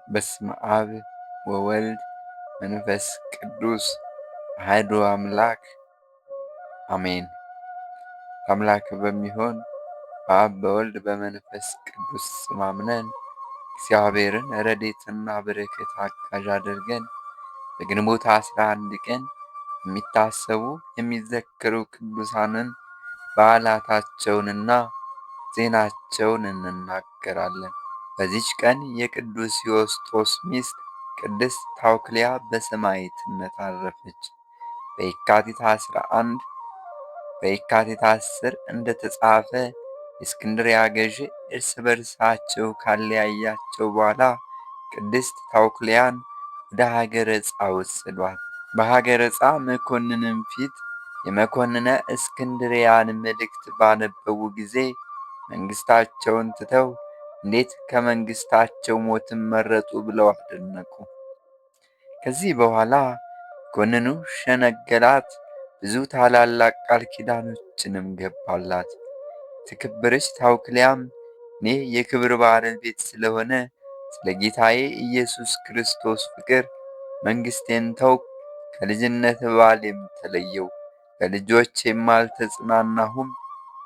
በስመ አብ ወወልድ መንፈስ ቅዱስ አሐዱ አምላክ አሜን። አምላክ በሚሆን በአብ በወልድ በመንፈስ ቅዱስ ስም አምነን እግዚአብሔርን ረድኤትና በረከት አጋዥ አድርገን በግንቦት 11 ቀን የሚታሰቡ የሚዘከሩ ቅዱሳንን በዓላታቸውንና ዜናቸውን እንናገራለን። በዚች ቀን የቅዱስ ዮስጦስ ሚስት ቅድስት ታውክልያ በሰማዕትነት አረፈች። በየካቲት 10 እንደተጻፈ የእስክንድርያ ገዥ እርስ በርሳቸው ካለያያቸው በኋላ ቅድስት ታውክልያን ወደ ሀገረ ዕፃ ወሰዷት። በሀገረ ዕፃ መኮንንም ፊት የመኮንነ እስክንድርያን መልእክት ባነበቡ ጊዜ መንግሥታቸውን ትተው እንዴት ከመንግሥታቸው ሞትን መረጡ ብለው አደነቁ። ከዚህ በኋላ መኮንኑ ሸነገላት፣ ብዙ ታላላቅ ቃል ኪዳኖችንም ገባላት። የተከበረች ታውክልያም እኔ የክብር ባለቤት ስለሆነ ስለ ጌታዬ ኢየሱስ ክርስቶስ ፍቅር መንግሥቴን ተውኩ፣ ከልጅነት ባሌም ተለየው፣ በልጆቼም አልተጽናናሁም።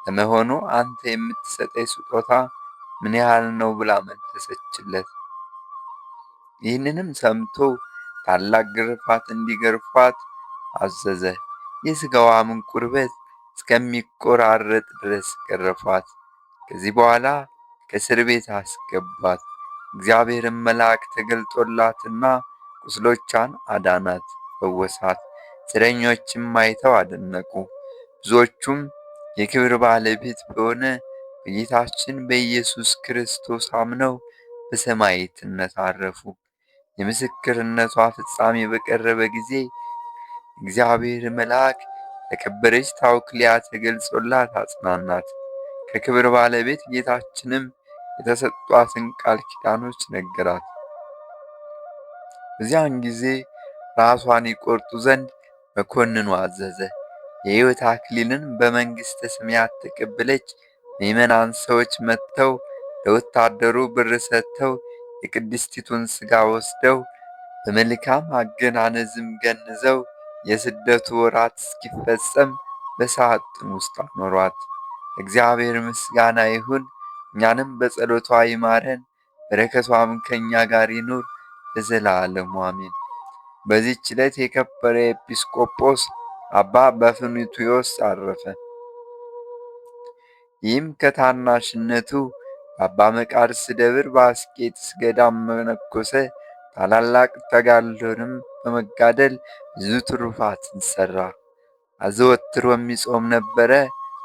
ለመሆኑ አንተ የምትሰጠኝ ስጦታ ምን ያህል ነው ብላ መለሰችለት። ይህንንም ሰምቶ ታላቅ ግርፋት እንዲገርፏት አዘዘ። የሥጋዋም ቁርበት እስከሚቆራረጥ ድረስ ገረፏት። ከዚህ በኋላ ከእስር ቤት አስገባት። እግዚአብሔርም መልአክ ተገልጦላትና ቁስሎቿን አዳናት፣ ፈወሳት። እስረኞችም አይተው አደነቁ። ብዙዎቹም የክብር ባለቤት በሆነ በጌታችን በኢየሱስ ክርስቶስ አምነው በሰማዕትነት አረፉ። የምስክርነቷ ፍጻሜ በቀረበ ጊዜ እግዚአብሔር መልአክ ለከበረች ታውክልያ ተገልጾላት አጽናናት። ከክብር ባለቤት ጌታችንም የተሰጧትን ቃል ኪዳኖች ነገራት። በዚያን ጊዜ ራሷን ይቆርጡ ዘንድ መኮንኑ አዘዘ። የሕይወት አክሊልን በመንግሥተ ሰማያት ተቀበለች። ምዕመናን ሰዎች መጥተው ለወታደሩ ብር ሰጥተው የቅድስቲቱን ሥጋ ወስደው በመልካም አገናነዝም ገንዘው የስደቱ ወራት እስኪፈጸም በሳጥን ውስጥ አኖሯት። እግዚአብሔር ምስጋና ይሁን፣ እኛንም በጸሎቷ ይማረን፣ በረከቷም ከእኛ ጋር ይኑር ለዘላለሙ አሜን። በዚህች ዕለት የከበረ ኤጲስቆጶስ አባ በፍኑትዮስ አረፈ። ይህም ከታናሽነቱ በአባ መቃርስ ደብር በአስቄጥስ ገዳም መነኮሰ። ታላላቅ ተጋድሎንም በመጋደል ብዙ ትሩፋትን ሠራ። አዘወትሮም ይጾም ነበረ።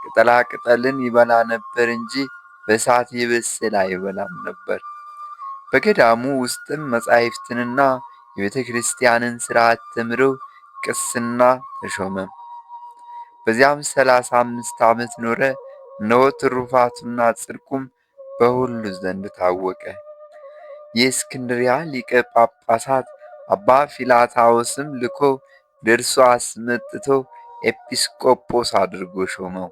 ቅጠላ ቅጠልን ይበላ ነበር እንጂ በእሳት የበሰለ አይበላም ነበር። በገዳሙ ውስጥም መጻሕፍትንና የቤተ ክርስቲያንን ሥርዓት ተምሮ ቅስና ተሾመ። በዚያም 35 ዓመት ኖረ። እነሆ ትሩፋቱና ጽድቁም በሁሉ ዘንድ ታወቀ። የእስክንድርያ ሊቀ ጳጳሳት አባ ፊላታዎስም ልኮ ደርሶ አስመጥቶ ኤጲስቆጶስ አድርጎ ሾመው።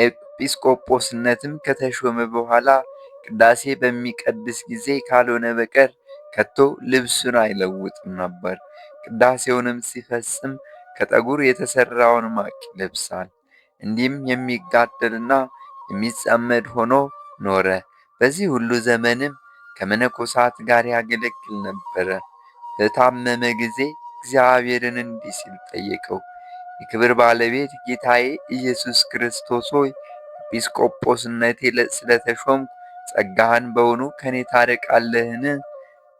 ኤጲስቆጶስነትም ከተሾመ በኋላ ቅዳሴ በሚቀድስ ጊዜ ካልሆነ በቀር ከቶ ልብሱን አይለውጥም ነበር። ቅዳሴውንም ሲፈጽም ከጠጉር የተሠራውን ማቅ ይለብሳል። እንዲህም የሚጋደልና የሚጸመድ ሆኖ ኖረ። በዚህ ሁሉ ዘመንም ከመነኮሳት ጋር ያገለግል ነበረ። በታመመ ጊዜ እግዚአብሔርን እንዲህ ሲል ጠየቀው። የክብር ባለቤት ጌታዬ ኢየሱስ ክርስቶስ ሆይ ኤጲስቆጶስነቴ ስለተሾምኩ ጸጋህን በውኑ ከኔ ታርቃለህን?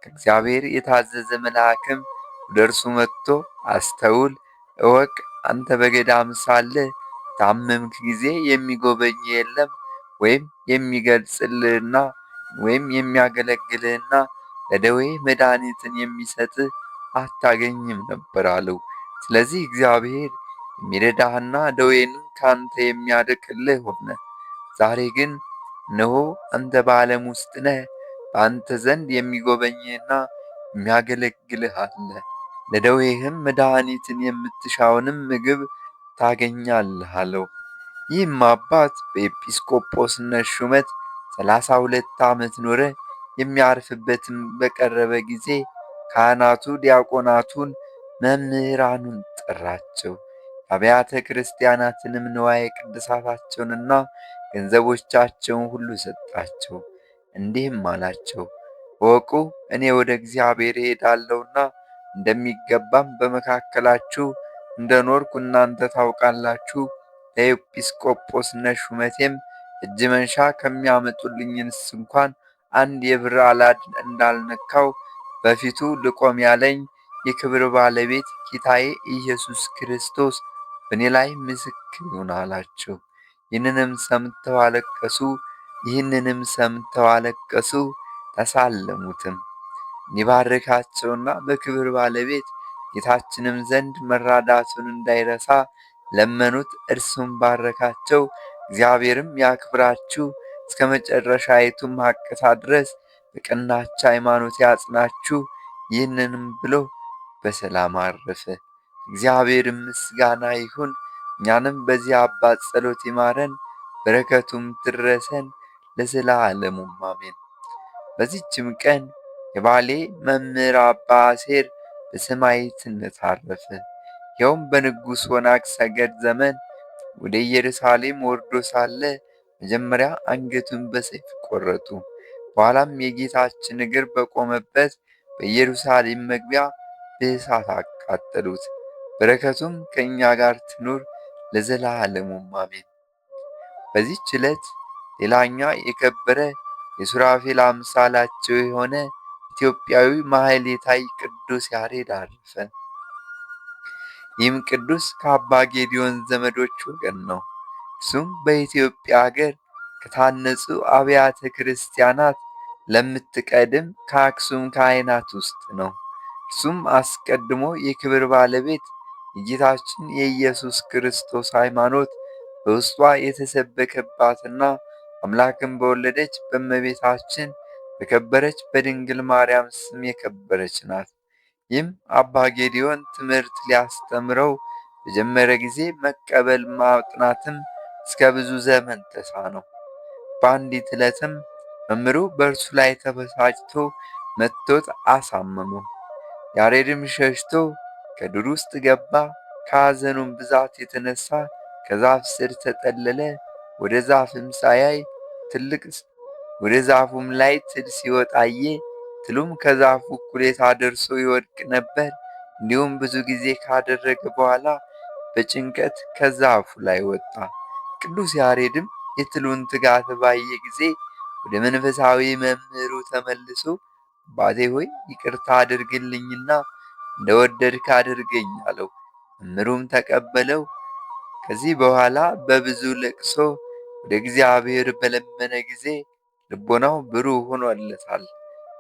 ከእግዚአብሔር የታዘዘ መልአክም ወደ እርሱ መጥቶ አስተውል፣ እወቅ፣ አንተ በገዳም ሳለህ ታመምክ ጊዜ የሚጎበኝ የለም ወይም የሚገልጽልህና ወይም የሚያገለግልህና ለደዌ መድኃኒትን የሚሰጥህ አታገኝም ነበር አለው። ስለዚህ እግዚአብሔር የሚረዳህና ደዌንም ካንተ የሚያርቅልህ ሆነ። ዛሬ ግን እነሆ አንተ በዓለም ውስጥ ነህ፣ በአንተ ዘንድ የሚጎበኝህና የሚያገለግልህ አለ። ለደዌህም መድኃኒትን የምትሻውንም ምግብ ታገኛለህ አለው። ይህም አባት በኤጲስቆጶስነት ሹመት 32 ዓመት ኖረ። የሚያርፍበትም በቀረበ ጊዜ ካህናቱ ዲያቆናቱን፣ መምህራኑን ጠራቸው። አብያተ ክርስቲያናትንም ንዋየ ቅድሳታቸውንና ገንዘቦቻቸውን ሁሉ ሰጣቸው። እንዲህም አላቸው፣ እወቁ እኔ ወደ እግዚአብሔር እሄዳለሁና እንደሚገባም በመካከላችሁ እንደኖርኩ እናንተ ታውቃላችሁ። ለኤጲስቆጶስነት ሹመቴም እጅ መንሻ ከሚያመጡልኝስ እንኳን አንድ የብር አላድ እንዳልነካው በፊቱ ልቆም ያለኝ የክብር ባለቤት ጌታዬ ኢየሱስ ክርስቶስ በእኔ ላይ ምስክር ይሁን አላቸው። ይህንንም ሰምተው አለቀሱ፣ ተሳለሙትም። እንዲባርካቸውና በክብር ባለቤት ጌታችንም ዘንድ መራዳቱን እንዳይረሳ ለመኑት። እርሱም ባረካቸው። እግዚአብሔርም ያክብራችሁ እስከ መጨረሻይቱም ሐቅታ ድረስ በቀናች ሃይማኖት ያጽናችሁ። ይህንንም ብሎ በሰላም አረፈ። እግዚአብሔርም ምስጋና ይሁን። እኛንም በዚህ አባት ጸሎት ይማረን፣ በረከቱም ትድረሰን ለዘላለሙ አሜን። በዚህችም ቀን የባሌ መምህር አባ አሴር በሰማዕትነት አረፈ። ይኸውም በንጉሥ ወናግ ሰገድ ዘመን ወደ ኢየሩሳሌም ወርዶ ሳለ መጀመሪያ አንገቱን በሰይፍ ቆረጡ። በኋላም የጌታችን እግር በቆመበት በኢየሩሳሌም መግቢያ በእሳት አቃጠሉት። በረከቱም ከእኛ ጋር ትኑር ለዘላለሙ አሜን። በዚህች ዕለት ሌላኛ የከበረ የሱራፌል አምሳላቸው የሆነ ኢትዮጵያዊ ማህሌታይ ቅዱስ ያሬድ አረፈ። ይህም ቅዱስ ከአባ ጌዲዮን ዘመዶች ወገን ነው። እሱም በኢትዮጵያ ሀገር ከታነጹ አብያተ ክርስቲያናት ለምትቀድም ከአክሱም ካህናት ውስጥ ነው። እርሱም አስቀድሞ የክብር ባለቤት የጌታችን የኢየሱስ ክርስቶስ ሃይማኖት በውስጧ የተሰበከባትና አምላክን በወለደች በእመቤታችን በከበረች በድንግል ማርያም ስም የከበረች ናት። ይህም አባ ጌዲዮን ትምህርት ሊያስተምረው በጀመረ ጊዜ መቀበል ማጥናትም እስከ ብዙ ዘመን ተሳነው። በአንዲት ዕለትም መምህሩ በእርሱ ላይ ተበሳጭቶ መትቶት አሳመመው። ያሬድም ሸሽቶ ከዱር ውስጥ ገባ። ከሐዘኑም ብዛት የተነሳ ከዛፍ ስር ተጠለለ። ወደ ዛፉም ላይ ትል ሲወጣ አየ። ትሉም ከዛፉ እኩሌታ ደርሶ ይወድቅ ነበር። እንዲሁም ብዙ ጊዜ ካደረገ በኋላ በጭንቀት ከዛፉ ላይ ወጣ። ቅዱስ ያሬድም የትሉን ትጋት ባየ ጊዜ ወደ መንፈሳዊ መምህሩ ተመልሶ አባቴ ሆይ ይቅርታ አድርግልኝና እንደወደድክ አድርገኝ አለው። መምህሩም ተቀበለው። ከዚህ በኋላ በብዙ ለቅሶ ወደ እግዚአብሔር በለመነ ጊዜ ልቦናው ብሩህ ሆኖለታል።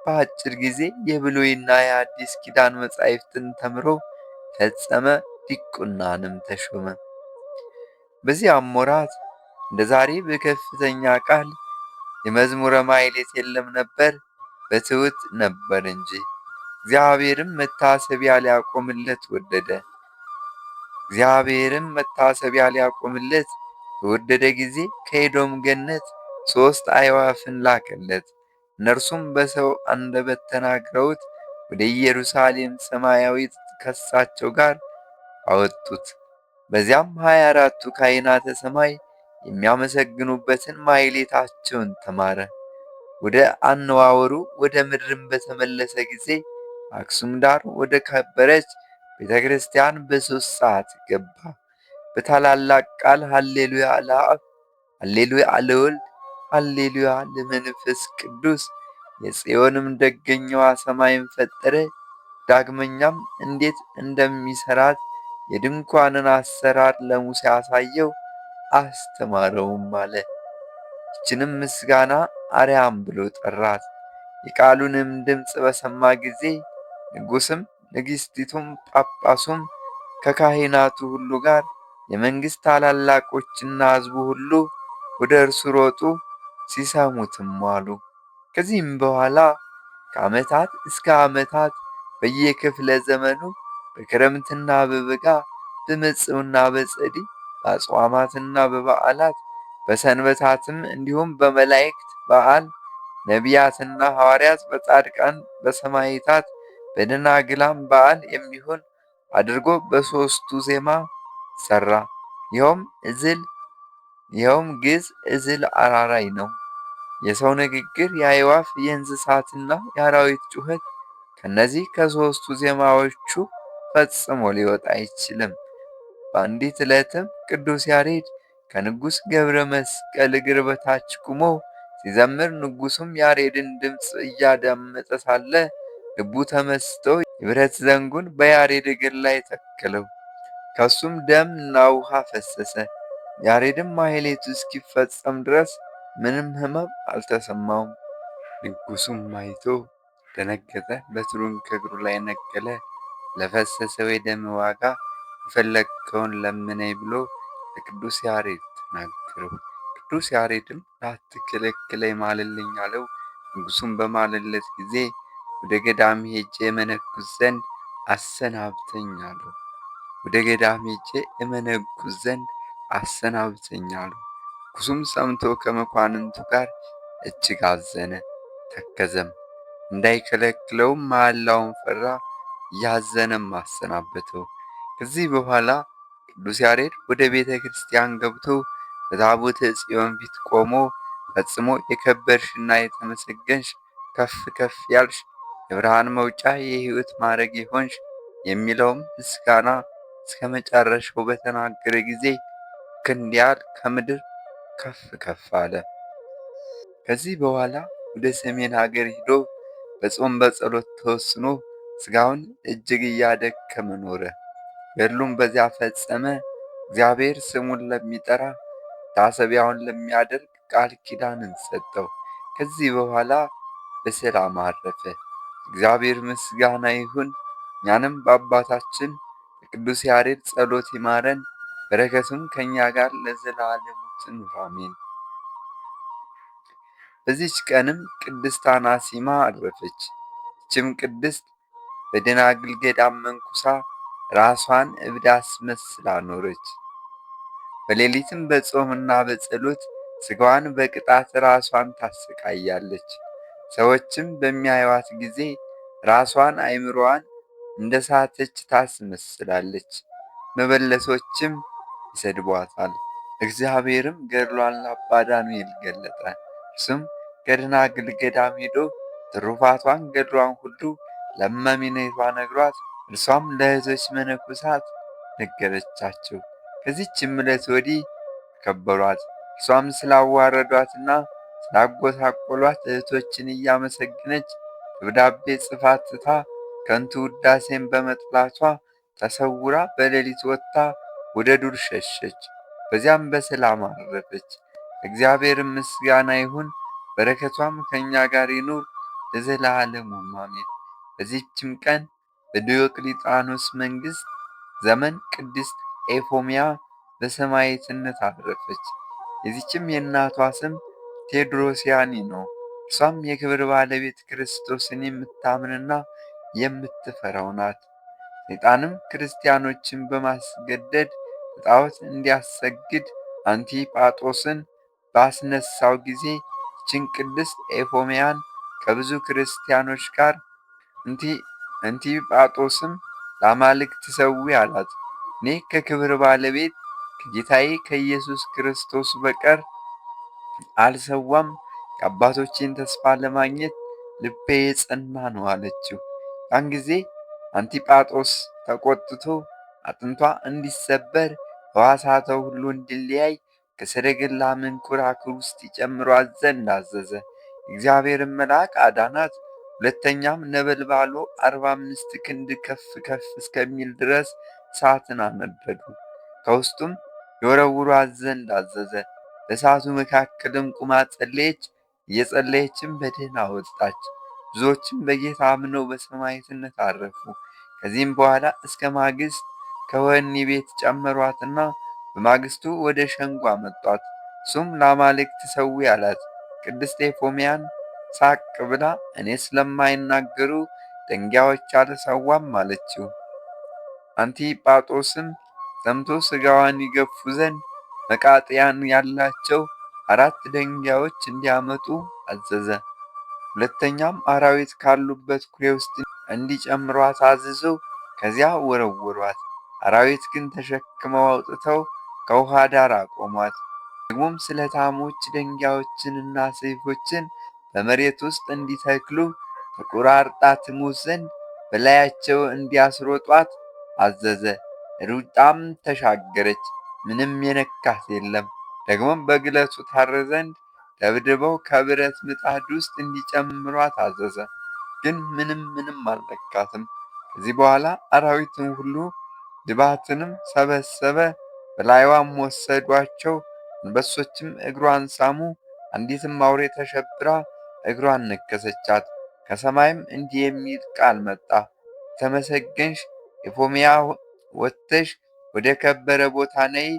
በአጭር ጊዜ የብሉይና የአዲስ ኪዳን መጻሕፍትን ተምሮ ፈጸመ። ዲቁናንም ተሾመ። በዚያም ወራት እንደ ዛሬ በከፍተኛ ቃል የመዝሙረ ማኅሌት የለም ነበር፣ በትሑት ነበር እንጂ። እግዚአብሔርም መታሰቢያ ሊያቆምለት በወደደ ጊዜ ከኤዶም ገነት 3 አዕዋፍን ላከለት። እነርሱም በሰው አንደበት ተናግረውት ወደ ኢየሩሳሌም ሰማያዊት ከእሳቸው ጋር አወጡት። በዚያም 24ቱ ካህናተ ሰማይ የሚያመሰግኑበትን ማኅሌታቸውን ተማረ። ወደ አነዋወሩ ወደ ምድርም በተመለሰ ጊዜ አክሱም ዳር ወደ ከበረች ቤተ ክርስቲያን በ3 ሰዓት ገባ። በታላላቅ ቃል ሃሌሉያ ለአብ፣ ሃሌሉያ ለወልድ፣ ሃሌሉያ ለመንፈስ ቅዱስ፣ የጽዮንም ደገኛዋ ሰማይን ፈጠረ። ዳግመኛም እንዴት እንደሚሰራት የድንኳንን አሰራር ለሙሴ አሳየው አስተማረውም አለ። ይችንም ምስጋና አርያም ብሎ ጠራት። የቃሉንም ድምፅ በሰማ ጊዜ ንጉሥም ንግሥቲቱም ጳጳሱም ከካህናቱ ሁሉ ጋር የመንግሥት ታላላቆችና ሕዝቡ ሁሉ ወደ እርሱ ሮጡ፣ ሲሰሙትም ዋሉ። ከዚህም በኋላ ከዓመታት እስከ ዓመታት በየክፍለ ዘመኑ በክረምትና በበጋ በመጸውና በጸደይ በአጽዋማትና በበዓላት በሰንበታትም እንዲሁም በመላእክት በዓል ነቢያትና ሐዋርያት በጻድቃን በሰማዕታት በደናግላም በዓል የሚሆን አድርጎ በሦስቱ ዜማ ሠራ። ይኸውም ግዕዝ፣ ዕዝል፣ አራራይ ነው። የሰው ንግግር፣ የአዕዋፍ የእንስሳትና የአራዊት ጩኸት ከእነዚህ ከሦስቱ ዜማዎቹ ፈጽሞ ሊወጣ አይችልም። በአንዲት ዕለትም ቅዱስ ያሬድ ከንጉሥ ገብረ መስቀል እግር በታች ቆሞ ሲዘምር ንጉሡም ያሬድን ድምፅ እያዳመጠ ሳለ ልቡ ተመስጦ የብረት ዘንጉን በያሬድ እግር ላይ ተከለው። ከሱም ደምና ውሃ ፈሰሰ። ያሬድም ማኅሌቱ እስኪፈጸም ድረስ ምንም ሕመም አልተሰማውም። ንጉሡም አይቶ ደነገጠ። በትሩን ከእግሩ ላይ ነቀለ። ለፈሰሰው የደም ዋጋ የፈለግከውን ለምነኝ ብሎ ለቅዱስ ያሬድ ተናገረው። ቅዱስ ያሬድም ላትከለክለኝ ማልልኝ አለው። ንጉሡም በማለለት ጊዜ ወደ ገዳም ሄጄ እመነኩስ ዘንድ አሰናብተኝ አለው። ንጉሡም ሰምቶ ከመኳንንቱ ጋር እጅግ አዘነ፣ ተከዘም። እንዳይከለክለውም መሐላውን ፈራ፣ እያዘነም አሰናበተው። ከዚህ በኋላ ቅዱስ ያሬድ ወደ ቤተ ክርስቲያን ገብቶ በታቦተ ጽዮን ፊት ቆሞ ፈጽሞ የከበርሽና የተመሰገንሽ ከፍ ከፍ ያልሽ የብርሃን መውጫ የሕይወት ማዕረግ የሆንሽ የሚለውም ምስጋና እስከ መጨረሻው በተናገረ ጊዜ ክንድ ያህል ከምድር ከፍ ከፍ አለ። ከዚህ በኋላ ወደ ሰሜን ሀገር ሂዶ በጾም በጸሎት ተወስኖ ሥጋውን እጅግ እያደከመ ኖረ። ገድሉም በዚያ ፈጸመ። እግዚአብሔር ስሙን ለሚጠራ መታሰቢያውን ለሚያደርግ ቃል ኪዳንን ሰጠው። ከዚህ በኋላ በሰላም አረፈ። እግዚአብሔር ምስጋና ይሁን። እኛንም በአባታችን በቅዱስ ያሬድ ጸሎት ይማረን፣ በረከቱም ከእኛ ጋር ለዘላለሙ ትኑር አሜን። በዚች ቀንም ቅድስት አናሲማ አረፈች። ይህችም ቅድስት በደናግል ገዳም መንኩሳ ራሷን እብድ አስመስላ ኖረች። በሌሊትም በጾምና በጸሎት ሥጋዋን በቅጣት ራሷን ታሰቃያለች። ሰዎችም በሚያዩዋት ጊዜ ራሷን አእምሮዋን እንደ ሳተች ታስመስላለች። መበለቶችም ይሰድቧታል። እግዚአብሔርም ገድሏን ለአባ ዳንኤል ገለጠ። እርሱም ከደናግል ገዳም ሄዶ ትሩፋቷን ገድሏን ሁሉ ለእመቤቷ ነግሯት፣ እርሷም ለእህቶች መነኮሳት ነገረቻቸው። ከዚህችም ዕለት ወዲህ አከበሯት። እርሷም ስላዋረዷትና ስላጎሳቆሏት እህቶችን እያመሰገነች ደብዳቤ ጽፋ ትታ ከንቱ ውዳሴን በመጥላቷ ተሰውራ በሌሊት ወጥታ ወደ ዱር ሸሸች። በዚያም በሰላም አረፈች። እግዚአብሔር ምስጋና ይሁን፣ በረከቷም ከእኛ ጋር ይኑር ለዘላለሙ አሜን። በዚህችም ቀን በዲዮቅልጥያኖስ መንግሥት ዘመን ቅድስት ኤፎምያ በሰማዕትነት አረፈች። የዚችም የእናቷ ስም ቴዎድሮስያኒ ነው። እርሷም የክብር ባለቤት ክርስቶስን የምታምንና የምትፈራው ናት። ሰይጣንም ክርስቲያኖችን በማስገደድ ለጣዖት እንዲያሰግድ አንቲጳጦስን ባስነሳው ጊዜ ይህችን ቅድስት ኤፎምያን ከብዙ ክርስቲያኖች ጋር አንቲጳጦስም ለአማልክት ሰዊ አላት። እኔ ከክብር ባለቤት ከጌታዬ ከኢየሱስ ክርስቶስ በቀር አልሰዋም፣ የአባቶቼን ተስፋ ለማግኘት ልቤ የጸና ነው አለችው። ያን ጊዜ አንቲጳጦስ ተቆጥቶ አጥንቷ እንዲሰበር ሕዋሳቷ ሁሉ እንዲለያይ ከሰረገላ መንኮራኩር ውስጥ ይጨምሯት ዘንድ አዘዘ። እግዚአብሔርን መልአክ አዳናት። ሁለተኛም ነበልባሉ 45 ክንድ ከፍ ከፍ እስከሚል ድረስ እሳትን አነደዱ። ከውስጡም የወረውሯት ዘንድ አዘዘ። በእሳቱ መካከልም ቁማ ጸለየች። እየጸለየችም በደህና ወጣች። ብዙዎችም በጌታ አምነው በሰማዕትነት አረፉ። ከዚህም በኋላ እስከ ማግስት ከወህኒ ቤት ጨመሯትና በማግስቱ ወደ ሸንጎ አመጧት። እሱም ለአማልክት ሰዊ አላት። ቅድስት ኤፎምያን ሳቅ ብላ እኔ ስለማይናገሩ ድንጋዮች አልሰዋም አለችው። አንቲጳጦስም ሰምቶ ሥጋዋን ይገፉ ዘንድ መቃጥያን ያላቸው 4 ድንጋዮች እንዲያመጡ አዘዘ። ሁለተኛም አራዊት ካሉበት ኩሬ ውስጥ እንዲጨምሯት አዝዘው ከዚያ ወረወሯት። አራዊት ግን ተሸክመው አውጥተው ከውኃ ዳር አቆሟት። ደግሞም ስለታሞች ድንጋዮችንና ሰይፎችን በመሬት ውስጥ እንዲተክሉ ተቆራርጣ ትሞት ዘንድ በላያቸው እንዲያስሮጧት አዘዘ። ሩጣም ተሻገረች፣ ምንም የነካት የለም። ደግሞም በግለቱ ታር ዘንድ ደብድበው ከብረት ምጣድ ውስጥ እንዲጨምሯት አዘዘ። ግን ምንም አልነካትም። ከዚህ በኋላ አራዊትን ሁሉ ድባትንም ሰበሰበ፣ በላይዋም ወሰዷቸው። አንበሶችም እግሯን ሳሙ። አንዲትም አውሬ ተሸብራ እግሯን ነከሰቻት። ከሰማይም እንዲህ የሚል ቃል መጣ፣ የተመሰገንሽ ኤፎምያ ወጥተሽ ወደ ከበረ ቦታ ነይ።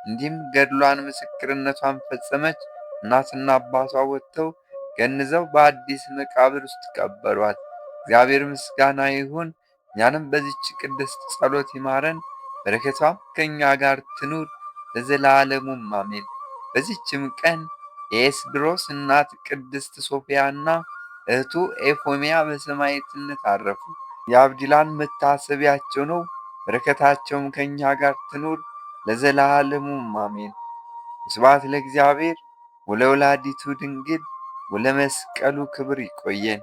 እንዲህም ገድሏን ምስክርነቷን ፈጸመች። እናትና አባቷ ወጥተው ገንዘው በአዲስ መቃብር ውስጥ ቀበሯት። እግዚአብሔር ምስጋና ይሁን። እኛንም በዚች ቅድስት ጸሎት ይማረን፣ በረከቷም ከእኛ ጋር ትኑር ለዘላለሙም አሜን። በዚችም ቀን የኤስድሮስ እናት ቅድስት ሶፊያና እህቱ ኤፎሚያ በሰማዕትነት አረፉ። የአብዲላን መታሰቢያቸው ነው። በረከታቸውም ከእኛ ጋር ትኑር ለዘላለሙም አሜን። ስብሐት ለእግዚአብሔር ወለወላዲቱ ድንግል ወለመስቀሉ ክብር። ይቆየን።